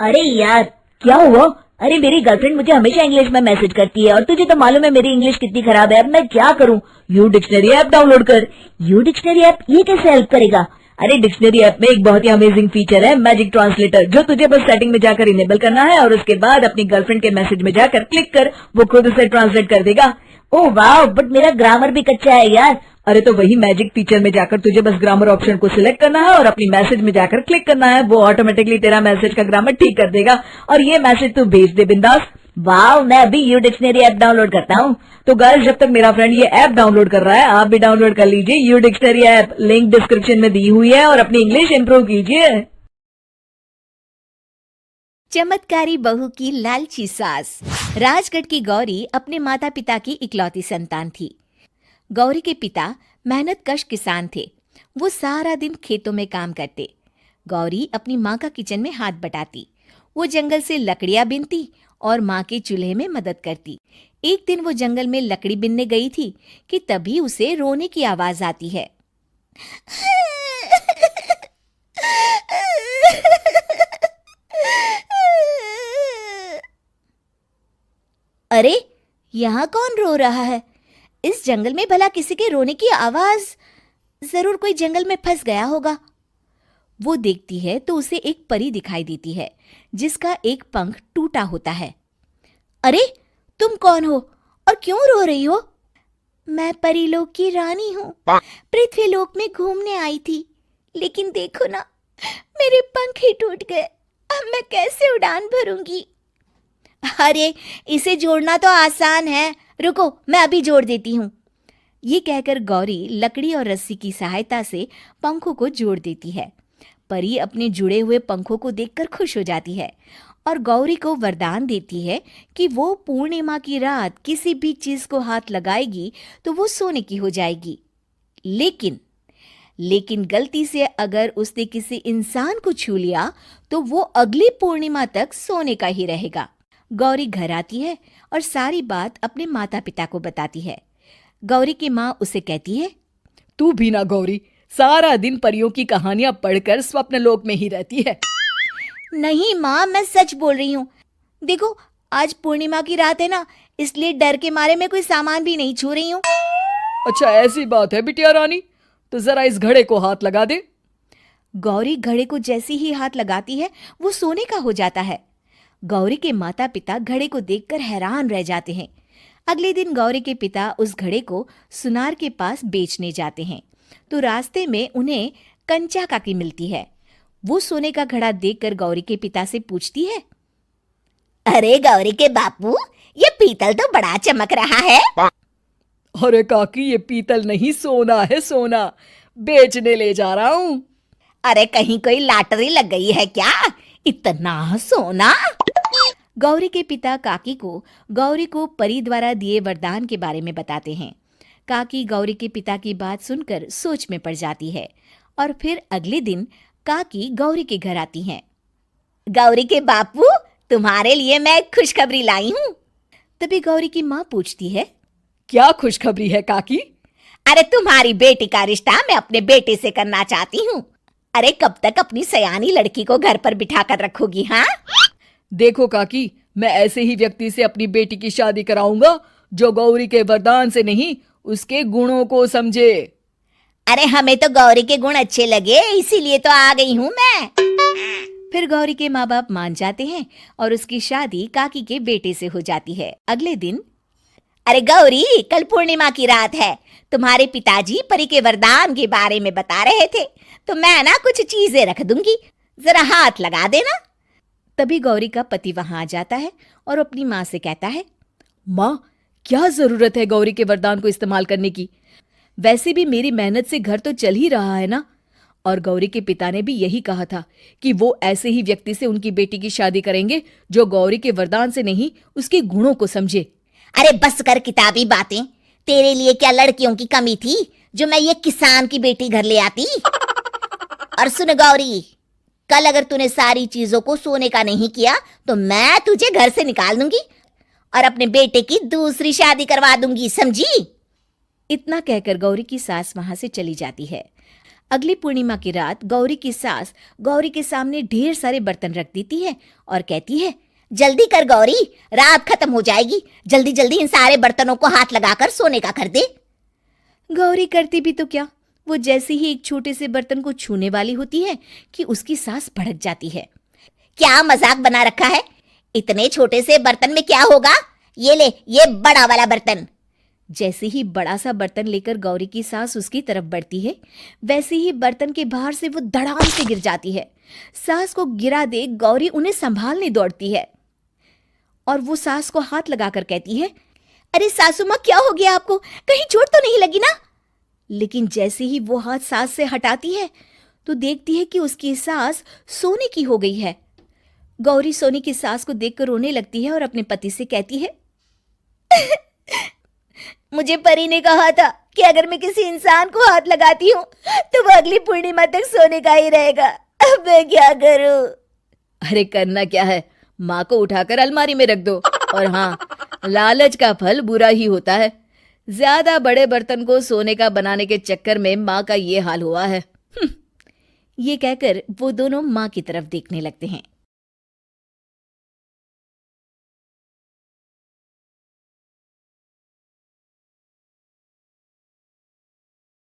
अरे यार क्या हुआ? अरे मेरी गर्लफ्रेंड मुझे हमेशा इंग्लिश में मैसेज करती है और तुझे तो मालूम है मेरी इंग्लिश कितनी खराब है। अब मैं क्या करूं? यू डिक्शनरी ऐप डाउनलोड कर। यू डिक्शनरी ऐप ये कैसे हेल्प करेगा? अरे डिक्शनरी ऐप में एक बहुत ही अमेजिंग फीचर है मैजिक ट्रांसलेटर, जो तुझे बस सेटिंग में जाकर इनेबल करना है और उसके बाद अपनी गर्लफ्रेंड के मैसेज में जाकर क्लिक कर, वो खुद उसे ट्रांसलेट कर देगा। ओह वाह, बट मेरा ग्रामर भी कच्चा है यार। अरे तो वही मैजिक फीचर में जाकर तुझे बस ग्रामर ऑप्शन को सिलेक्ट करना है और अपनी मैसेज में जाकर क्लिक करना है, वो ऑटोमेटिकली तेरा मैसेज का ग्रामर ठीक कर देगा और ये मैसेज तू भेज दे बिंदास। वाह, मैं अभी यू डिक्शनरी ऐप डाउनलोड करता हूँ। तो गाइस, जब तक मेरा फ्रेंड ये ऐप डाउनलोड कर रहा है, आप भी डाउनलोड कर लीजिए U dictionary app. Link description में दी हुई है और अपनी इंग्लिश इंप्रूव कीजिए। चमत्कारी बहू की लालची सास। राजगढ़ की गौरी अपने माता पिता की इकलौती संतान थी। गौरी के पिता मेहनतकश किसान थे। वो सारा दिन खेतों में काम करते। गौरी अपनी माँ का किचन में हाथ बटाती। वो जंगल से लकड़ियां बीनती और माँ के चूल्हे में मदद करती। एक दिन वो जंगल में लकड़ी बीनने गई थी कि तभी उसे रोने की आवाज आती है। अरे, यहाँ कौन रो रहा है? इस जंगल में भला किसी के रोने की आवाज? जरूर कोई जंगल में फंस गया होगा। वो देखती है तो उसे एक परी दिखाई देती है जिसका एक पंख टूटा होता है। अरे, तुम कौन हो और क्यों रो रही हो? मैं परीलोक की रानी हूँ। पृथ्वीलोक में घूमने आई थी, लेकिन देखो ना, मेरे पंख ही टूट गए। अब मैं कैसे उड़ान भरूंगी? अरे, इसे जोड़ना तो आसान है। रुको, मैं अभी जोड़ देती हूँ। ये कहकर गौरी लकड़ी और रस्सी की सहायता से पंखों को जोड़ देती है। परी अपने जुड़े हुए पंखों को देखकर खुश हो जाती है और गौरी को वरदान देती है कि वो पूर्णिमा की रात किसी भी चीज को हाथ लगाएगी तो वो सोने की हो जाएगी। लेकिन गलती से अगर उसने किसी इंसान को छू लिया तो वो अगली पूर्णिमा तक सोने का ही रहेगा। गौरी घर आती है और सारी बात अपने माता पिता को बताती है। गौरी की माँ उसे कहती है, तू भी ना गौरी, सारा दिन परियों की कहानियां पढ़कर स्वप्न लोक में ही रहती है। नहीं माँ, मैं सच बोल रही हूँ। देखो, आज पूर्णिमा की रात है ना, इसलिए डर के मारे मैं कोई सामान भी नहीं छू रही हूँ। अच्छा, ऐसी बात है बिटिया रानी, तो जरा इस घड़े को हाथ लगा दे। गौरी घड़े को जैसे ही हाथ लगाती है वो सोने का हो जाता है। गौरी के माता पिता घड़े को देखकर हैरान रह जाते हैं। अगले दिन गौरी के पिता उस घड़े को सुनार के पास बेचने जाते हैं तो रास्ते में उन्हें कंचा काकी मिलती है। वो सोने का घड़ा देखकर गौरी के पिता से पूछती है, अरे गौरी के बापू, ये पीतल तो बड़ा चमक रहा है। अरे काकी, ये पीतल नहीं, सोना है, सोना। बेचने ले जा रहा हूँ। अरे कहीं कोई लॉटरी लग गई है क्या? इतना सोना? गौरी के पिता काकी को गौरी को परी द्वारा दिए वरदान के बारे में बताते हैं। काकी गौरी के पिता की बात सुनकर सोच में पड़ जाती है और फिर अगले दिन काकी गौरी के घर आती हैं। गौरी के बापू, तुम्हारे लिए मैं एक खुशखबरी लाई हूँ। तभी गौरी की माँ पूछती है, क्या खुशखबरी है काकी? अरे तुम्हारी बेटी का रिश्ता मैं अपने बेटे से करना चाहती हूँ। अरे कब तक अपनी सयानी लड़की को घर पर बिठा कर रखोगी? हाँ, देखो काकी, मैं ऐसे ही व्यक्ति से अपनी बेटी की शादी कराऊंगा जो गौरी के वरदान से नहीं, उसके गुणों को समझे। अरे हमें तो गौरी के गुण अच्छे लगे, इसीलिए तो आ गई हूँ मैं। फिर गौरी के माँ बाप मान जाते हैं और उसकी शादी काकी के बेटे से हो जाती है। अगले दिन, अरे गौरी, कल पूर्णिमा की रात है। तुम्हारे पिताजी परी के वरदान के बारे में बता रहे थे, तो मैं ना कुछ चीजें रख दूंगी, जरा हाथ लगा देना। तभी गौरी का पति वहां आ जाता है और अपनी माँ से कहता है, माँ, क्या जरूरत है गौरी के वरदान को इस्तेमाल करने की? वैसे भी मेरी मेहनत से घर तो चल ही रहा है ना। और गौरी के पिता ने भी यही कहा था कि वो ऐसे ही व्यक्ति से उनकी बेटी की शादी करेंगे जो गौरी के वरदान से नहीं, उसके गुणों को समझे। अरे बस कर किताबी बातें। तेरे लिए क्या लड़कियों की कमी थी जो मैं ये किसान की बेटी घर ले आती? और सुन गौरी, कल अगर तूने सारी चीजों को सोने का नहीं किया तो मैं तुझे घर से निकाल दूंगी और अपने बेटे की दूसरी शादी करवा दूंगी, समझी? इतना कहकर गौरी की सास वहां से चली जाती है। अगली पूर्णिमा की रात गौरी की सास गौरी के सामने ढेर सारे बर्तन रख देती है और कहती है, जल्दी कर गौरी, रात खत्म हो जाएगी, जल्दी जल्दी इन सारे बर्तनों को हाथ लगाकर सोने का कर दे। गौरी करती भी तो क्या, वो जैसे ही एक छोटे से बर्तन को छूने वाली होती है कि उसकी सास भड़क जाती है। क्या मजाक बना रखा है, इतने छोटे से बर्तन में क्या होगा, ये ले, ये बड़ा वाला बर्तन। जैसे ही बड़ा सा बर्तन लेकर गौरी की सास उसकी तरफ बढ़ती है, वैसे ही बर्तन के बाहर से वो धड़ाम से गिर जाती है। सास को गिरा देख गौरी उन्हें संभालने दौड़ती है और वो सास को हाथ लगाकर कहती है, अरे सासू माँ, क्या हो गया आपको, कहीं चोट तो नहीं लगी ना। लेकिन जैसे ही वो हाथ सास से हटाती है तो देखती है कि उसकी सास सोने की हो गई है। गौरी सोनी की सास को देखकर रोने लगती है और अपने पति से कहती है, मुझे परी ने कहा था कि अगर मैं किसी इंसान को हाथ लगाती हूँ तो वो अगली पूर्णिमा तक सोने का ही रहेगा। अब मैं क्या करूं? अरे करना क्या है, माँ को उठाकर अलमारी में रख दो। और हाँ, लालच का फल बुरा ही होता है। ज्यादा बड़े बर्तन को सोने का बनाने के चक्कर में माँ का ये हाल हुआ है। ये कहकर वो दोनों माँ की तरफ देखने लगते हैं।